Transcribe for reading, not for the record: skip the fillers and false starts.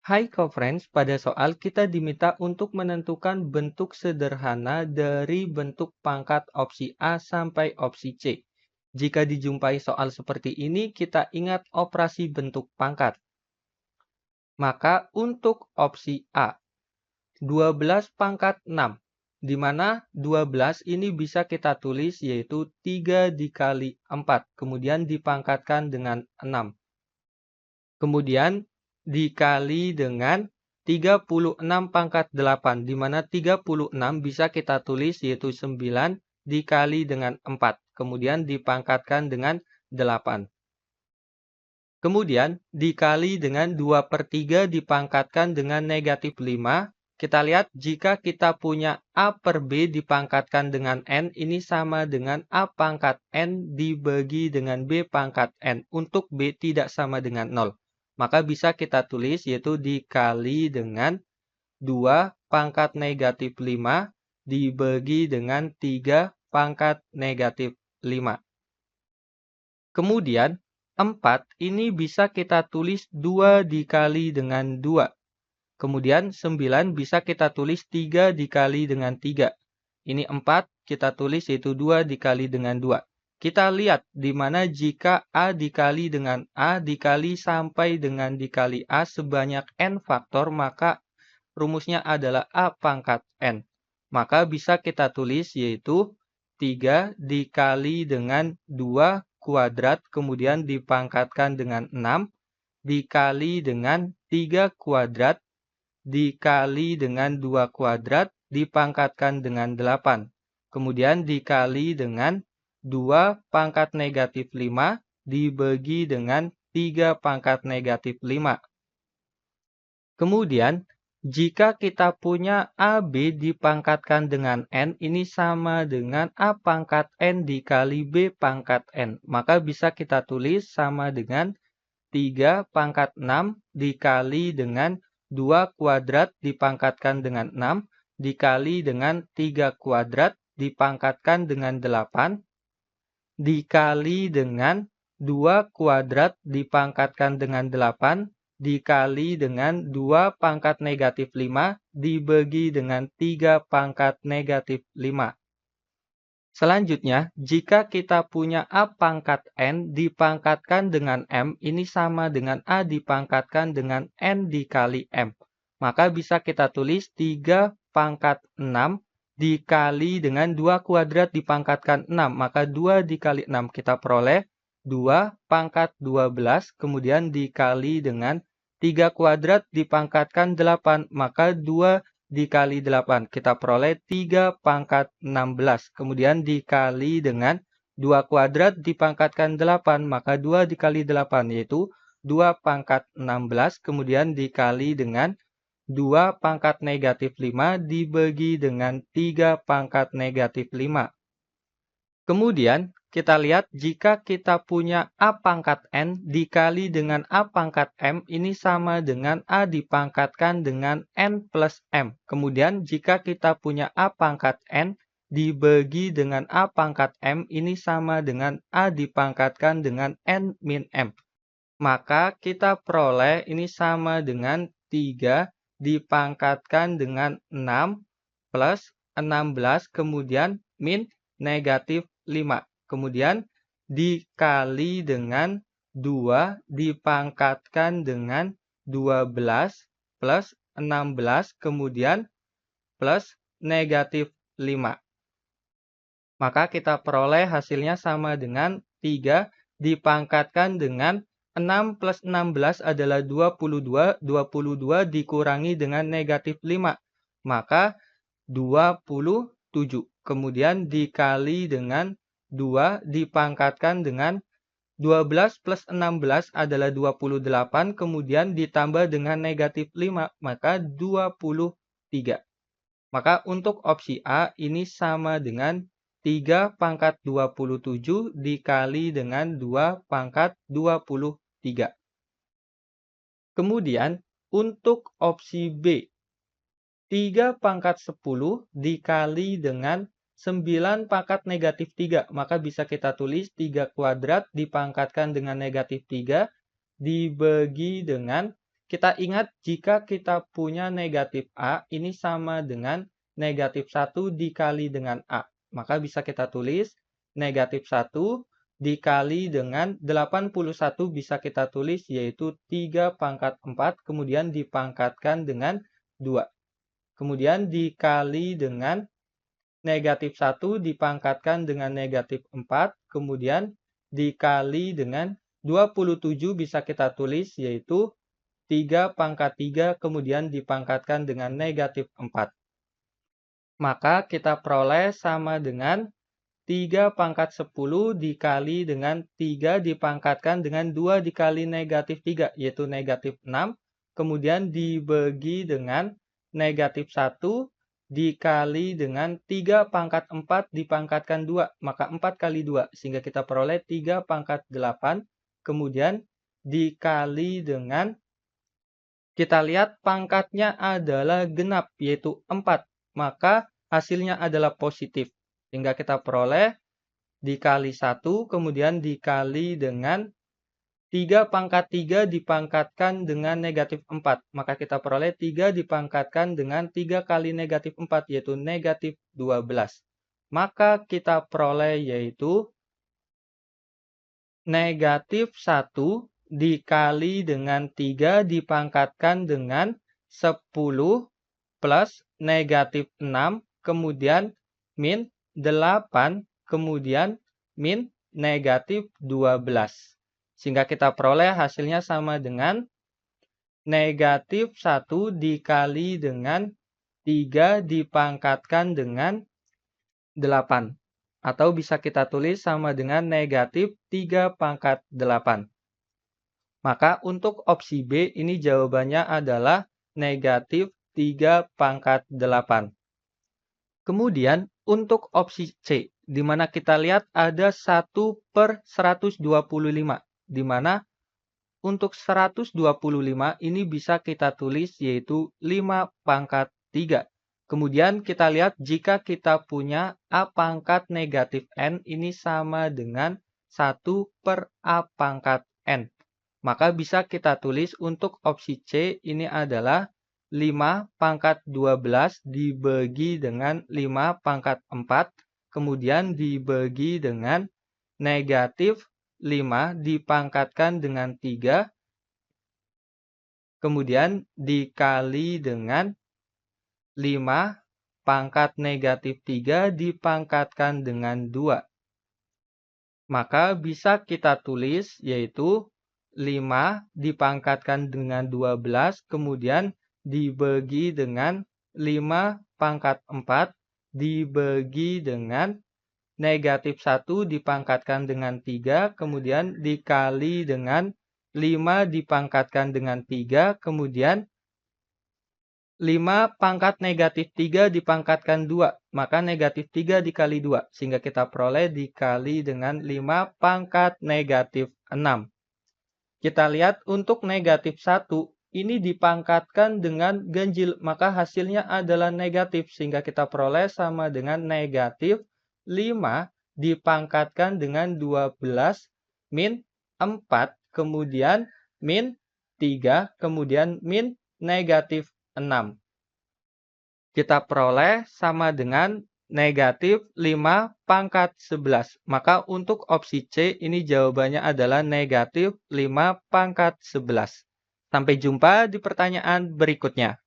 Hai co-friends, pada soal kita diminta untuk menentukan bentuk sederhana dari bentuk pangkat opsi A sampai opsi C. Jika dijumpai soal seperti ini, kita ingat operasi bentuk pangkat. Maka untuk opsi A, 12 pangkat 6, di mana 12 ini bisa kita tulis yaitu 3 dikali 4, kemudian dipangkatkan dengan 6. Kemudian dikali dengan 36 pangkat 8, di mana 36 bisa kita tulis yaitu 9 dikali dengan 4, kemudian dipangkatkan dengan 8. Kemudian dikali dengan 2/3 dipangkatkan dengan negatif 5. Kita lihat jika kita punya A per B dipangkatkan dengan N, ini sama dengan A pangkat N dibagi dengan B pangkat N. Untuk B tidak sama dengan 0. Maka bisa kita tulis yaitu dikali dengan 2 pangkat negatif 5 dibagi dengan 3 pangkat negatif 5. Kemudian 4 ini bisa kita tulis 2 dikali dengan 2. Kemudian 9 bisa kita tulis 3 dikali dengan 3. Ini 4 kita tulis yaitu 2 dikali dengan 2. Kita lihat di mana jika A dikali dengan A dikali sampai dengan dikali A sebanyak N faktor, maka rumusnya adalah A pangkat N. Maka bisa kita tulis yaitu 3 dikali dengan 2 kuadrat kemudian dipangkatkan dengan 6 dikali dengan 3 kuadrat dikali dengan 2 kuadrat dipangkatkan dengan 8. Kemudian dikali dengan 2 pangkat negatif 5 dibagi dengan 3 pangkat negatif 5. Kemudian, jika kita punya AB dipangkatkan dengan N, ini sama dengan A pangkat N dikali B pangkat N. Maka bisa kita tulis sama dengan 3 pangkat 6 dikali dengan 2 kuadrat dipangkatkan dengan 6 dikali dengan 3 kuadrat dipangkatkan dengan 8 dikali dengan 2 kuadrat dipangkatkan dengan 8 dikali dengan 2 pangkat negatif 5 dibagi dengan 3 pangkat negatif 5. Selanjutnya, jika kita punya A pangkat N dipangkatkan dengan M, ini sama dengan A dipangkatkan dengan N dikali M. Maka bisa kita tulis 3 pangkat 6 dikali dengan 2 kuadrat dipangkatkan 6. Maka 2 dikali 6 kita peroleh 2 pangkat 12, kemudian dikali dengan 3 kuadrat dipangkatkan 8. Maka 2 dikali 8. Kita peroleh 3 pangkat 16. Kemudian dikali dengan 2 kuadrat dipangkatkan 8. Maka 2 dikali 8 yaitu 2 pangkat 16. Kemudian dikali dengan 2 pangkat negatif 5 dibagi dengan 3 pangkat negatif 5. Kemudian, kita lihat jika kita punya A pangkat N dikali dengan A pangkat M, ini sama dengan A dipangkatkan dengan N plus M. Kemudian, jika kita punya A pangkat N dibagi dengan A pangkat M, ini sama dengan A dipangkatkan dengan N min M. Maka kita peroleh ini sama dengan 3 dipangkatkan dengan 6 plus 16, kemudian min negatif 5. Kemudian dikali dengan 2 dipangkatkan dengan 12 plus 16, kemudian plus negatif 5. Maka kita peroleh hasilnya sama dengan 3 dipangkatkan dengan 6 plus 16 adalah 22. 22 dikurangi dengan negatif 5. Maka 27. Kemudian dikali dengan 2 dipangkatkan dengan 12 plus 16 adalah 28. Kemudian ditambah dengan negatif 5. Maka 23. Maka untuk opsi A ini sama dengan 3 pangkat 27 dikali dengan 2 pangkat 23. Kemudian untuk opsi B, 3 pangkat 10 dikali dengan 9 pangkat negatif 3. Maka bisa kita tulis 3 kuadrat dipangkatkan dengan negatif 3 dibagi dengan kita ingat jika kita punya negatif A, ini sama dengan negatif 1 dikali dengan A. Maka bisa kita tulis negatif 1 dikali dengan 81 bisa kita tulis yaitu 3 pangkat 4, kemudian dipangkatkan dengan 2. Kemudian dikali dengan negatif 1 dipangkatkan dengan negatif 4, kemudian dikali dengan 27 bisa kita tulis yaitu 3 pangkat 3 kemudian dipangkatkan dengan negatif 4. Maka kita peroleh sama dengan 3 pangkat 10 dikali dengan 3 dipangkatkan dengan 2 dikali negatif 3, yaitu negatif 6. Kemudian dibagi dengan negatif 1 dikali dengan 3 pangkat 4 dipangkatkan 2. Maka 4 kali 2, sehingga kita peroleh 3 pangkat 8. Kemudian dikali dengan, kita lihat pangkatnya adalah genap, yaitu 4. Maka hasilnya adalah positif. Sehingga kita peroleh dikali 1, kemudian dikali dengan 3 pangkat 3 dipangkatkan dengan negatif 4. Maka kita peroleh 3 dipangkatkan dengan 3 kali negatif 4, yaitu negatif 12. Maka kita peroleh yaitu negatif 1 dikali dengan 3 dipangkatkan dengan 10 plus negatif 6, kemudian min 8, kemudian min negatif 12. Sehingga kita peroleh hasilnya sama dengan negatif 1 dikali dengan 3 dipangkatkan dengan 8. Atau bisa kita tulis sama dengan negatif 3 pangkat 8. Maka untuk opsi B ini jawabannya adalah negatif 3 pangkat 8. Kemudian untuk opsi C, di mana kita lihat ada 1 per 125. Di mana untuk 125 ini bisa kita tulis yaitu 5 pangkat 3. Kemudian kita lihat jika kita punya A pangkat negatif N ini sama dengan 1 per A pangkat N. Maka bisa kita tulis untuk opsi C ini adalah 5 pangkat 12 dibagi dengan 5 pangkat 4. Kemudian dibagi dengan negatif 5 dipangkatkan dengan 3. Kemudian dikali dengan 5 pangkat negatif 3 dipangkatkan dengan 2. Maka bisa kita tulis yaitu 5 dipangkatkan dengan 12, kemudian dibagi dengan 5 pangkat 4, dibagi dengan negatif 1 dipangkatkan dengan 3, kemudian dikali dengan 5 dipangkatkan dengan 3, kemudian 5 pangkat negatif 3 dipangkatkan 2. Maka negatif 3 dikali 2. Sehingga kita peroleh dikali dengan 5 pangkat negatif 6. Kita lihat untuk negatif 1. Ini dipangkatkan dengan ganjil. Maka hasilnya adalah negatif. Sehingga kita peroleh sama dengan negatif 5 dipangkatkan dengan 12 min 4. Kemudian min 3. Kemudian min negatif 6. Kita peroleh sama dengan negatif 5 pangkat 11. Maka untuk opsi C ini jawabannya adalah negatif 5 pangkat 11. Sampai jumpa di pertanyaan berikutnya.